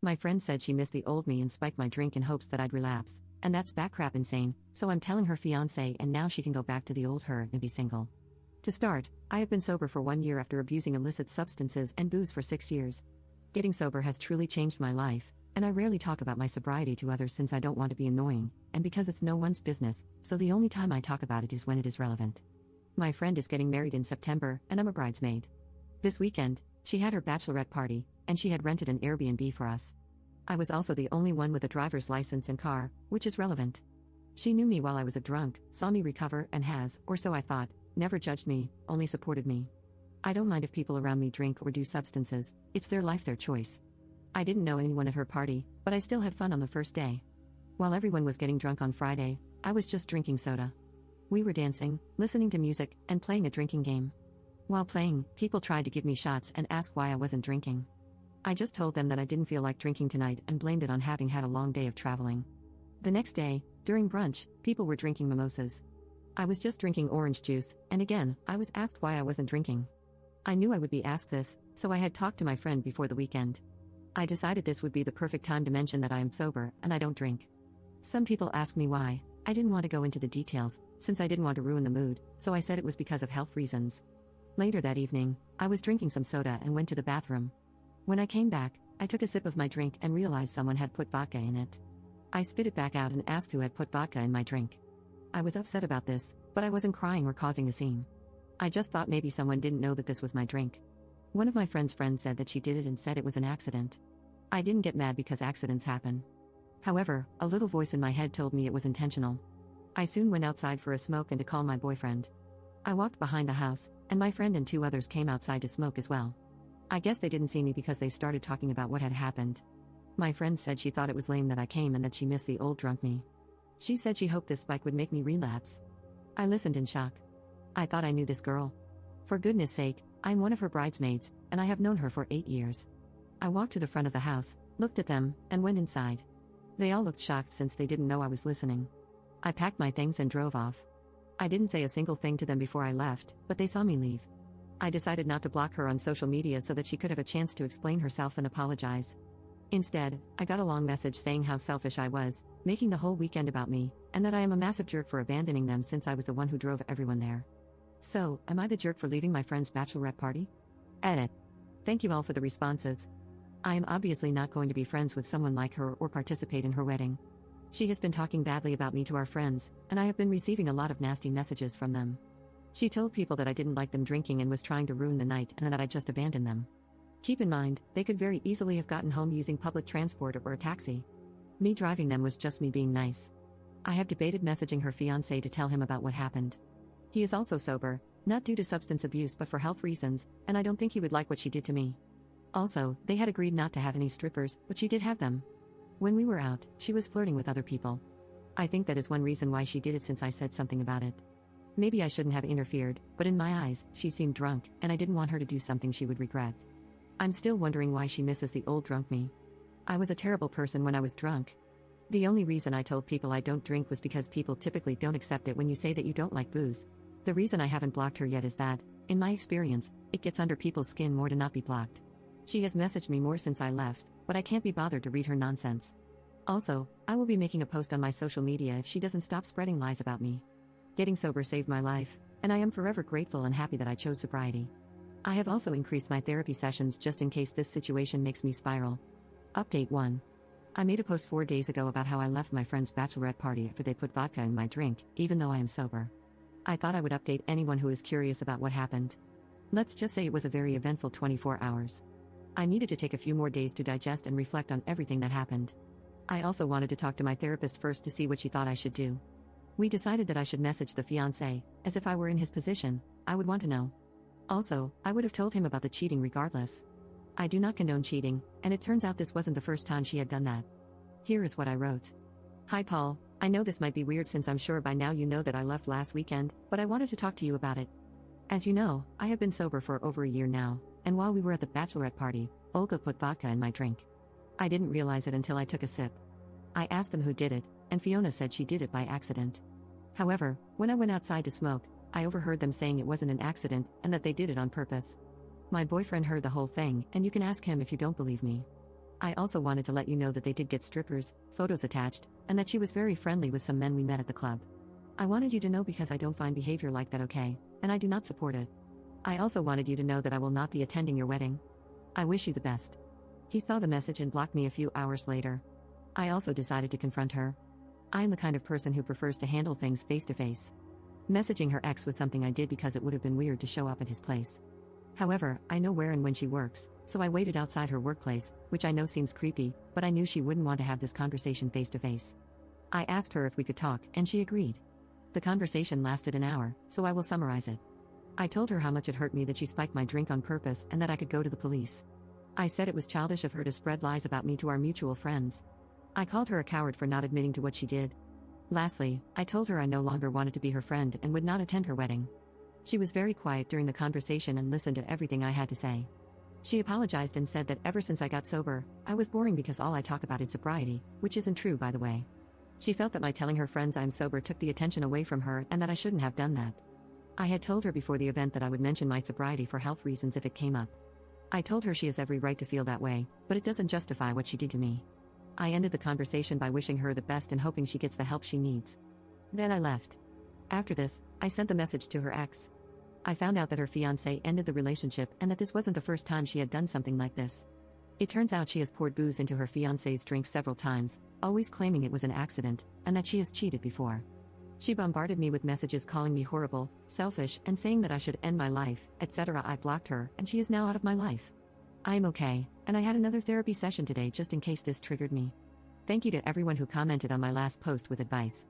My friend said she missed the old me and spiked my drink in hopes that I'd relapse, and that's backcrap insane, so I'm telling her fiancé and now she can go back to the old her and be single. To start, I have been sober for 1 year after abusing illicit substances and booze for 6 years. Getting sober has truly changed my life, and I rarely talk about my sobriety to others since I don't want to be annoying, and because it's no one's business, so the only time I talk about it is when it is relevant. My friend is getting married in September, and I'm a bridesmaid. This weekend, she had her bachelorette party, and she had rented an Airbnb for us. I was also the only one with a driver's license and car, which is relevant. She knew me while I was a drunk, saw me recover, and has, or so I thought, never judged me, only supported me. I don't mind if people around me drink or do substances, it's their life, their choice. I didn't know anyone at her party, but I still had fun on the first day. While everyone was getting drunk on Friday, I was just drinking soda. We were dancing, listening to music, and playing a drinking game. While playing, people tried to give me shots and ask why I wasn't drinking. I just told them that I didn't feel like drinking tonight and blamed it on having had a long day of traveling. The next day, during brunch, people were drinking mimosas. I was just drinking orange juice, and again, I was asked why I wasn't drinking. I knew I would be asked this, so I had talked to my friend before the weekend. I decided this would be the perfect time to mention that I am sober and I don't drink. Some people asked me why. I didn't want to go into the details, since I didn't want to ruin the mood, so I said it was because of health reasons. Later that evening, I was drinking some soda and went to the bathroom. When I came back, I took a sip of my drink and realized someone had put vodka in it. I spit it back out and asked who had put vodka in my drink. I was upset about this, but I wasn't crying or causing a scene. I just thought maybe someone didn't know that this was my drink. One of my friend's friends said that she did it and said it was an accident. I didn't get mad because accidents happen. However, a little voice in my head told me it was intentional. I soon went outside for a smoke and to call my boyfriend. I walked behind the house, and my friend and 2 others came outside to smoke as well. I guess they didn't see me because they started talking about what had happened. My friend said she thought it was lame that I came and that she missed the old drunk me. She said she hoped this spike would make me relapse. I listened in shock. I thought I knew this girl. For goodness sake, I'm one of her bridesmaids, and I have known her for 8 years. I walked to the front of the house, looked at them, and went inside. They all looked shocked since they didn't know I was listening. I packed my things and drove off. I didn't say a single thing to them before I left, but they saw me leave. I decided not to block her on social media so that she could have a chance to explain herself and apologize. Instead, I got a long message saying how selfish I was, making the whole weekend about me, and that I am a massive jerk for abandoning them since I was the one who drove everyone there. So, am I the jerk for leaving my friend's bachelorette party? Edit. Thank you all for the responses. I am obviously not going to be friends with someone like her or participate in her wedding. She has been talking badly about me to our friends, and I have been receiving a lot of nasty messages from them. She told people that I didn't like them drinking and was trying to ruin the night and that I just abandoned them. Keep in mind, they could very easily have gotten home using public transport or a taxi. Me driving them was just me being nice. I have debated messaging her fiancé to tell him about what happened. He is also sober, not due to substance abuse but for health reasons, and I don't think he would like what she did to me. Also, they had agreed not to have any strippers, but she did have them. When we were out, she was flirting with other people. I think that is one reason why she did it since I said something about it. Maybe I shouldn't have interfered, but in my eyes, she seemed drunk, and I didn't want her to do something she would regret. I'm still wondering why she misses the old drunk me. I was a terrible person when I was drunk. The only reason I told people I don't drink was because people typically don't accept it when you say that you don't like booze. The reason I haven't blocked her yet is that, in my experience, it gets under people's skin more to not be blocked. She has messaged me more since I left, but I can't be bothered to read her nonsense. Also, I will be making a post on my social media if she doesn't stop spreading lies about me. Getting sober saved my life, and I am forever grateful and happy that I chose sobriety. I have also increased my therapy sessions just in case this situation makes me spiral. Update 1. I made a post 4 days ago about how I left my friend's bachelorette party after they put vodka in my drink, even though I am sober. I thought I would update anyone who is curious about what happened. Let's just say it was a very eventful 24 hours. I needed to take a few more days to digest and reflect on everything that happened. I also wanted to talk to my therapist first to see what she thought I should do. We decided that I should message the fiancé, as if I were in his position, I would want to know. Also, I would have told him about the cheating regardless. I do not condone cheating, and it turns out this wasn't the first time she had done that. Here is what I wrote. Hi Paul, I know this might be weird since I'm sure by now you know that I left last weekend, but I wanted to talk to you about it. As you know, I have been sober for over a year now, and while we were at the bachelorette party, Olga put vodka in my drink. I didn't realize it until I took a sip. I asked them who did it, and Fiona said she did it by accident. However, when I went outside to smoke, I overheard them saying it wasn't an accident and that they did it on purpose. My boyfriend heard the whole thing, and you can ask him if you don't believe me. I also wanted to let you know that they did get strippers, photos attached, and that she was very friendly with some men we met at the club. I wanted you to know because I don't find behavior like that okay, and I do not support it. I also wanted you to know that I will not be attending your wedding. I wish you the best. He saw the message and blocked me a few hours later. I also decided to confront her. I am the kind of person who prefers to handle things face to face. Messaging her ex was something I did because it would have been weird to show up at his place. However, I know where and when she works, so I waited outside her workplace, which I know seems creepy, but I knew she wouldn't want to have this conversation face to face. I asked her if we could talk, and she agreed. The conversation lasted an hour, so I will summarize it. I told her how much it hurt me that she spiked my drink on purpose and that I could go to the police. I said it was childish of her to spread lies about me to our mutual friends. I called her a coward for not admitting to what she did. Lastly, I told her I no longer wanted to be her friend and would not attend her wedding. She was very quiet during the conversation and listened to everything I had to say. She apologized and said that ever since I got sober, I was boring because all I talk about is sobriety, which isn't true by the way. She felt that my telling her friends I'm sober took the attention away from her and that I shouldn't have done that. I had told her before the event that I would mention my sobriety for health reasons if it came up. I told her she has every right to feel that way, but it doesn't justify what she did to me. I ended the conversation by wishing her the best and hoping she gets the help she needs. Then I left. After this, I sent the message to her ex. I found out that her fiancé ended the relationship and that this wasn't the first time she had done something like this. It turns out she has poured booze into her fiancé's drink several times, always claiming it was an accident, and that she has cheated before. She bombarded me with messages calling me horrible, selfish, and saying that I should end my life, etc. I blocked her, and she is now out of my life. I am okay, and I had another therapy session today just in case this triggered me. Thank you to everyone who commented on my last post with advice.